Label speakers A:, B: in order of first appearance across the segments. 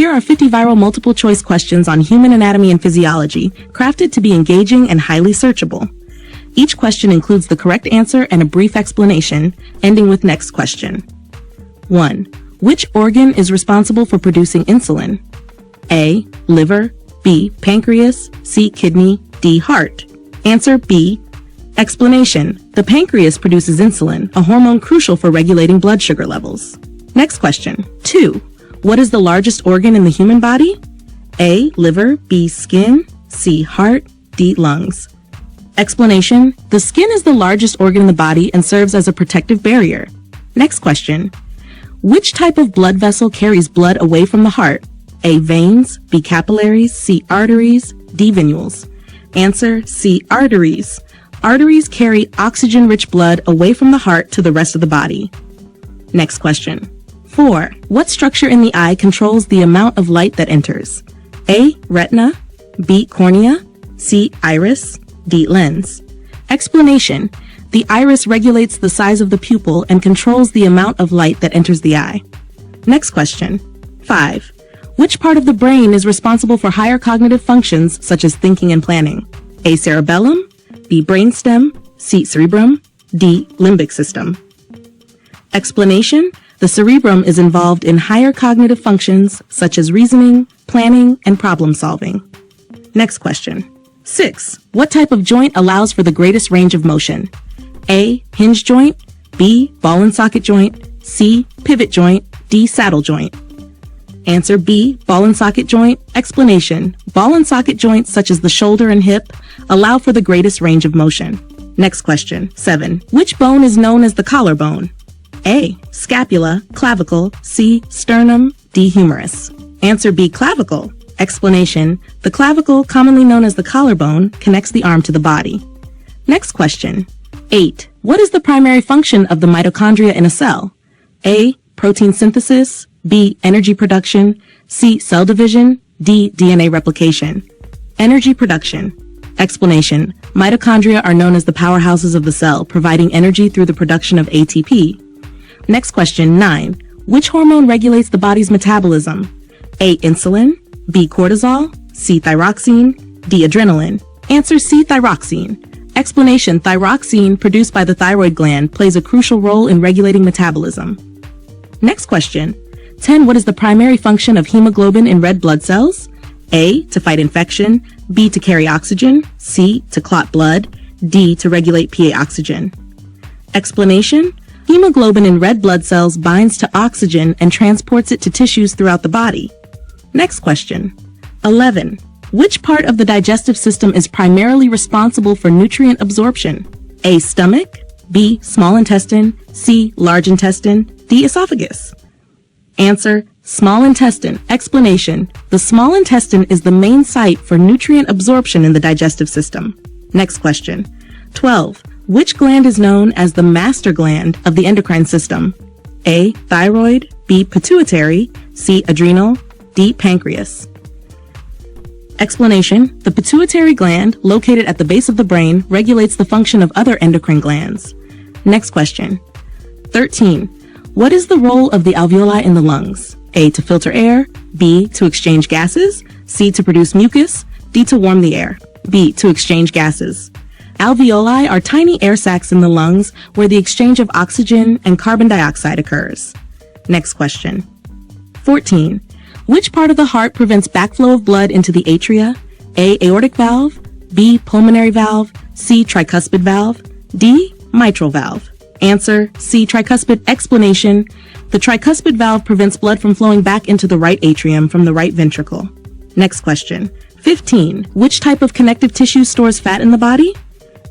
A: Here are 50 viral multiple-choice questions on human anatomy and physiology, crafted to be engaging and highly searchable. Each question includes the correct answer and a brief explanation, ending with next question. 1. Which organ is responsible for producing insulin? A. Liver, B. Pancreas, C. Kidney, D. Heart. Answer B. Explanation. The pancreas produces insulin, a hormone crucial for regulating blood sugar levels. Next question. 2. What is the largest organ in the human body? A. Liver, B. Skin, C. Heart, D. Lungs. Explanation. The skin is the largest organ in the body and serves as a protective barrier. Next question. Which type of blood vessel carries blood away from the heart? A. Veins, B. Capillaries, C. Arteries, D. Venules. Answer C. Arteries. Arteries carry oxygen-rich blood away from the heart to the rest of the body. Next question. 4. What structure in the eye controls the amount of light that enters? A. Retina, B. Cornea, C. Iris, D. Lens. Explanation. The iris regulates the size of the pupil and controls the amount of light that enters the eye. Next question. 5. Which part of the brain is responsible for higher cognitive functions such as thinking and planning? A. Cerebellum, B. Brainstem, C. Cerebrum, D. Limbic system. Explanation. The cerebrum is involved in higher cognitive functions such as reasoning, planning, and problem solving. Next question. 6. What type of joint allows for the greatest range of motion? A. Hinge joint, B. Ball and socket joint, C. Pivot joint, D. Saddle joint. Answer B. Ball and socket joint. Explanation. Ball and socket joints such as the shoulder and hip allow for the greatest range of motion. Next question. 7. Which bone is known as the collarbone? A. Scapula, clavicle, C. Sternum, D. Humerus. Answer B. Clavicle. Explanation. The clavicle, commonly known as the collarbone, connects the arm to the body. Next question. 8. What is the primary function of the mitochondria in a cell? A. Protein synthesis, B. Energy production, C. Cell division, D. DNA replication. Energy production. Explanation. Mitochondria are known as the powerhouses of the cell, providing energy through the production of ATP. Next question. 9. Which hormone regulates the body's metabolism? A. Insulin, B. Cortisol, C. Thyroxine, D. Adrenaline. Answer C. Thyroxine. Explanation. Thyroxine, produced by the thyroid gland, plays a crucial role in regulating metabolism. Next question. 10. What is the primary function of hemoglobin in red blood cells? A. To fight infection, B. To carry oxygen, C. To clot blood, D. To regulate PA oxygen. Explanation. Hemoglobin in red blood cells binds to oxygen and transports it to tissues throughout the body. Next question. 11. Which part of the digestive system is primarily responsible for nutrient absorption? A. Stomach, B. Small intestine, C. Large intestine, D. Esophagus. Answer. Small intestine. Explanation. The small intestine is the main site for nutrient absorption in the digestive system. Next question. 12. Which gland is known as the master gland of the endocrine system? A. Thyroid, B. Pituitary, C. Adrenal, D. Pancreas. Explanation. The pituitary gland, located at the base of the brain, regulates the function of other endocrine glands. Next question. 13. What is the role of the alveoli in the lungs? A. To filter air, B. To exchange gases, C. To produce mucus, D. To warm the air. B. To exchange gases. Alveoli are tiny air sacs in the lungs where the exchange of oxygen and carbon dioxide occurs. Next question. 14. Which part of the heart prevents backflow of blood into the atria? A. Aortic valve, B. Pulmonary valve, C. Tricuspid valve, D. Mitral valve. Answer C. Tricuspid. Explanation. The tricuspid valve prevents blood from flowing back into the right atrium from the right ventricle. Next question. 15. Which type of connective tissue stores fat in the body?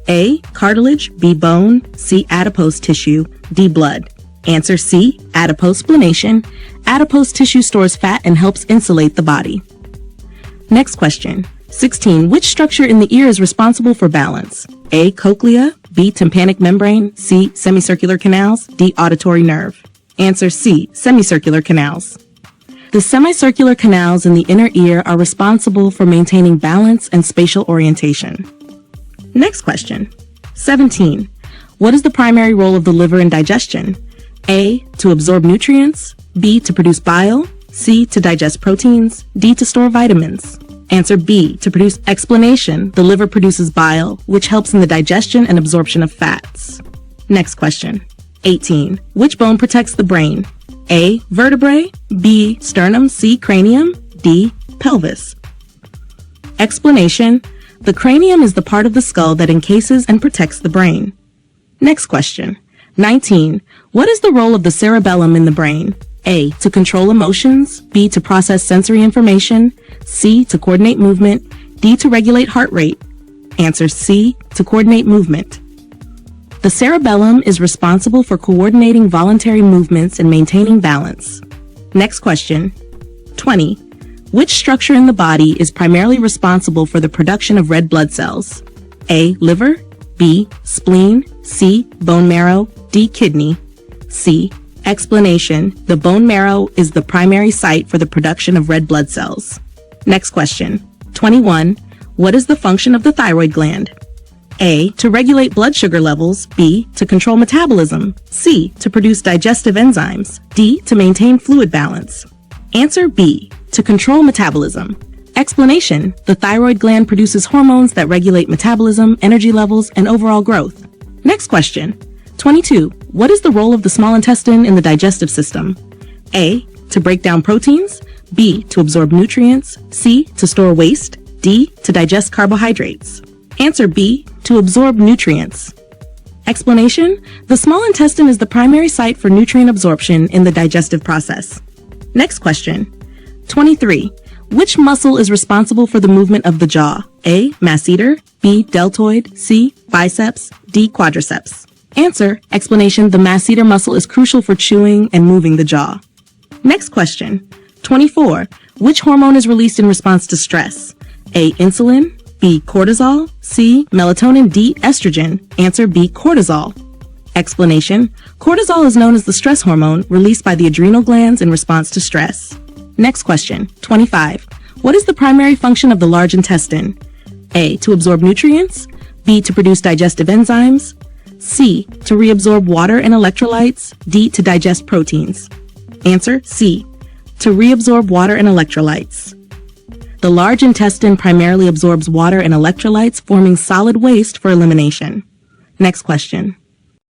A: A. Cartilage, B. Bone, C. Adipose tissue, D. Blood. Answer C. Adipose. Explanation. Adipose tissue stores fat and helps insulate the body. Next question. 16. Which structure in the ear is responsible for balance? A. Cochlea, B. Tympanic membrane, C. Semicircular canals, D. Auditory nerve. Answer C. Semicircular canals. The semicircular canals in the inner ear are responsible for maintaining balance and spatial orientation. Next question. 17. What is the primary role of the liver in digestion? A. To absorb nutrients, B. To produce bile, C, to digest proteins, D, to store vitamins. Answer B, to produce explanation. The liver produces bile, which helps in the digestion and absorption of fats. Next question. 18. Which bone protects the brain? A, vertebrae, B, sternum, C, cranium, D, pelvis. Explanation. The cranium is the part of the skull that encases and protects the brain. Next question. 19. What is the role of the cerebellum in the brain? A, to control emotions, B, to process sensory information, C, to coordinate movement, D, to regulate heart rate. Answer C, to coordinate movement. The cerebellum is responsible for coordinating voluntary movements and maintaining balance. Next question. 20. Which structure in the body is primarily responsible for the production of red blood cells? A, liver, B, spleen, C, bone marrow, D, kidney. C, explanation. The bone marrow is the primary site for the production of red blood cells. Next question. 21. What is the function of the thyroid gland? A, to regulate blood sugar levels, B, to control metabolism, C, to produce digestive enzymes, D, to maintain fluid balance. Answer B, to control metabolism. Explanation. The thyroid gland produces hormones that regulate metabolism, energy levels, and overall growth. Next question. 22. What is the role of the small intestine in the digestive system? A, to break down proteins, B, to absorb nutrients, C, to store waste, D, to digest carbohydrates. Answer B, to absorb nutrients. Explanation. The small intestine is the primary site for nutrient absorption in the digestive process. Next question. 23. Which muscle is responsible for the movement of the jaw? A, masseter, B, deltoid, C, biceps, D, quadriceps. Answer. Explanation. The masseter muscle is crucial for chewing and moving the jaw. Next question. 24. Which hormone is released in response to stress? A, insulin, B, cortisol, C, melatonin, D, estrogen. Answer B, cortisol. Explanation. Cortisol is known as the stress hormone released by the adrenal glands in response to stress. Next question. 25. What is the primary function of the large intestine? A, to absorb nutrients, B, to produce digestive enzymes, C, to reabsorb water and electrolytes, D, to digest proteins. Answer C, to reabsorb water and electrolytes. The large intestine primarily absorbs water and electrolytes, forming solid waste for elimination. Next question.